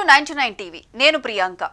Welcome to 99 TV. నేను Priyanka.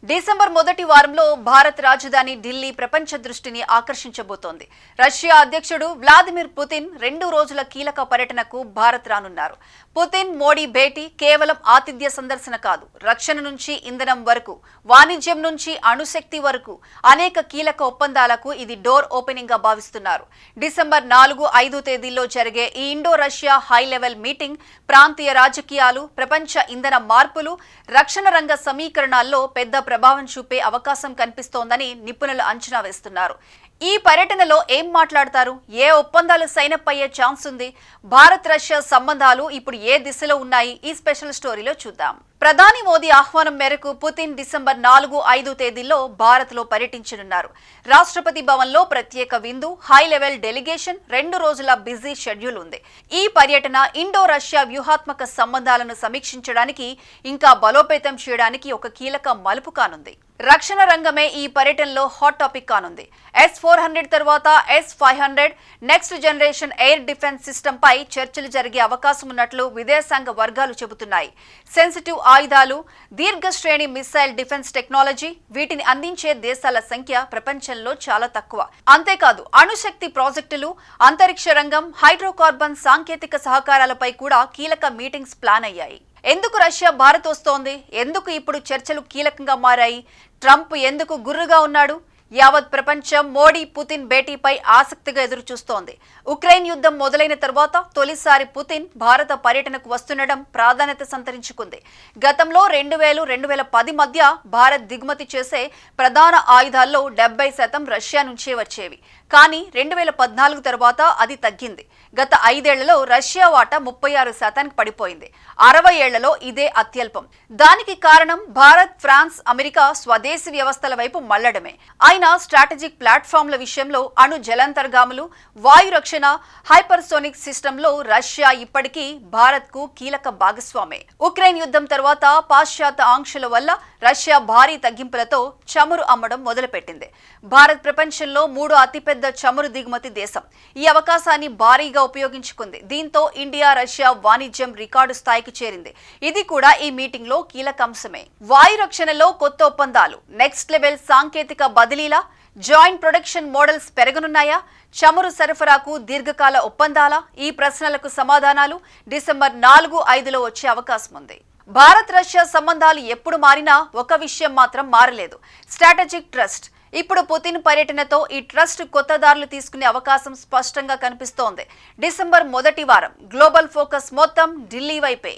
December మొదటి వారంలో భారత్ రాజధాని ఢిల్లీ ప్రపంచ దృష్టిని ఆకర్షించబోతోంది. రష్యా అధ్యక్షుడు వ్లాదిమిర్ పుతిన్ 2 రోజుల కీలక పర్యటనకు భారత్ రానున్నారు. పుతిన్ మోడీ భేటీ కేవలం ఆతిథ్య సందర్శన కాదు, రక్షణ నుంచి ఇంధనం వరకు, వాణిజ్యం నుంచి అణుశక్తి వరకు అనేక కీలక ఒప్పందాలకు ఇది డోర్ ఓపెనింగ్ గా భావిస్తున్నారు. డిసెంబర్ 4-5 తేదీల్లో జరిగే ఈ Indo Russia high level meeting ప్రాంతీయ రాజకీయాలు, ప్రపంచ ఇంధన మార్పులు, రక్షణ రంగ సమీకరణాల్లో పెద్ద ప్రభావం చూపే అవకాశం కనిపిస్తోందని నిపుణులు అంచనా వేస్తున్నారు. ఈ పర్యటనలో ఏం మాట్లాడతారు, ఏ ఒప్పందాలు సైన్ అప్ అయ్యే ఛాన్స్ ఉంది, భారత్ రష్యా సంబంధాలు ఇప్పుడు ఏ దిశలో ఉన్నాయి, ఈ స్పెషల్ స్టోరీలో చూద్దాం. ప్రధాని మోదీ ఆహ్వానం మేరకు పుతిన్ డిసెంబర్ 4-5 తేదీల్లో భారత్ లో పర్యటించనున్నారు. రాష్ట్రపతి భవన్ లో ప్రత్యేక విందు, హై లెవెల్ డెలిగేషన్, 2 రోజుల బిజీ షెడ్యూల్ ఉంది. ఈ పర్యటన ఇండో రష్యా వ్యూహాత్మక సంబంధాలను సమీక్షించడానికి, ఇంకా బలోపేతం చేయడానికి ఒక కీలక మలుపు కానుంది. రక్షణ రంగమే ఈ పర్యటనలో హాట్ టాపిక్ కానుంది. S-400 తర్వాత S-500 next generation air defence system పై చర్చలు జరిగే అవకాశం ఉన్నట్లు విదేశాంగ వర్గాలు చెబుతున్నాయి. సెన్సిటివ్ ఆయుధాలు, దీర్ఘ శ్రేణి మిసైల్ డిఫెన్స్ టెక్నాలజీ, వీటిని అందించే దేశాల సంఖ్య ప్రపంచంలో చాలా తక్కువ. అంతేకాదు అణుశక్తి ప్రాజెక్టులు, అంతరిక్ష రంగం, హైడ్రోకార్బన్ సాంకేతిక సహకారాలపై కూడా కీలక మీటింగ్స్ ప్లాన్ అయ్యాయి. ఎందుకు రష్యా భారత్ వస్తోంది, ఎందుకు ఇప్పుడు చర్చలు కీలకంగా మారాయి, ట్రంప్ ఎందుకు గుర్రుగా ఉన్నాడు, యావత్ ప్రపంచం మోడీ పుతిన్ భేటీపై ఆసక్తిగా ఎదురుచూస్తోంది. ఉక్రెయిన్ యుద్ధం మొదలైన తర్వాత తొలిసారి పుతిన్ భారత పర్యటనకు వస్తుండడం ప్రాధాన్యత సంతరించుకుంది. గతంలో 2000-2010 మధ్య భారత్ దిగుమతి చేసే ప్రధాన ఆయుధాల్లో 70% రష్యా నుంచే వచ్చేవి. కానీ 2014 తర్వాత అది తగ్గింది. గత 5 ఏళ్లలో రష్యా వాటా 36% పడిపోయింది. 60 ఏళ్లలో ఇదే అత్యల్పం. దానికి కారణం భారత్, ఫ్రాన్స్, అమెరికా స్వదేశీ వ్యవస్థల వైపు మళ్లడమే. అయినా స్ట్రాటజిక్ ప్లాట్ఫామ్ల విషయంలో, అణు జలాంతర్గాములు, వాయు రక్షణ, హైపర్సోనిక్ సిస్టంలో రష్యా ఇప్పటికీ భారత్ కు కీలక భాగస్వామే. ఉక్రెయిన్ యుద్ధం తర్వాత పాశ్చాత్య ఆంక్షల వల్ల రష్యా భారీ తగ్గింపులతో చమురు అమ్మడం మొదలుపెట్టింది. భారత్ ప్రపంచంలో 3వ అతిపెద్ద చమురు దిగుమతి దేశం. ఈ అవకాశాన్ని భారీగా ఉపయోగించుకుంది. దీంతో ఇండియా రష్యా వాణిజ్యం రికార్డు స్థాయికి చేరింది. ఇది కూడా ఈ మీటింగ్ లో కీలక అంశమే. వాయు రక్షణలో కొత్త ఒప్పందాలు, నెక్స్ట్ లెవెల్ సాంకేతిక బదిలీలా, జాయింట్ ప్రొడక్షన్ మోడల్స్ పెరగనున్నాయా, చమురు సరఫరాకు దీర్ఘకాల ఒప్పందాలా, ఈ ప్రశ్నలకు సమాధానాలు డిసెంబర్ 4-5లో వచ్చే అవకాశం ఉంది. భారత్ రష్యా సంబంధాలు ఎప్పుడు మారినా ఒక విషయం మాత్రం మారలేదు, స్ట్రాటజిక్ ట్రస్ట్. ఇప్పుడు పుతిన్ పర్యటనతో ఈ ట్రస్ట్ కొత్త దారులు తీసుకునే అవకాశం స్పష్టంగా కనిపిస్తోంది. డిసెంబర్ మొదటి వారం గ్లోబల్ ఫోకస్ మొత్తం ఢిల్లీ వైపే.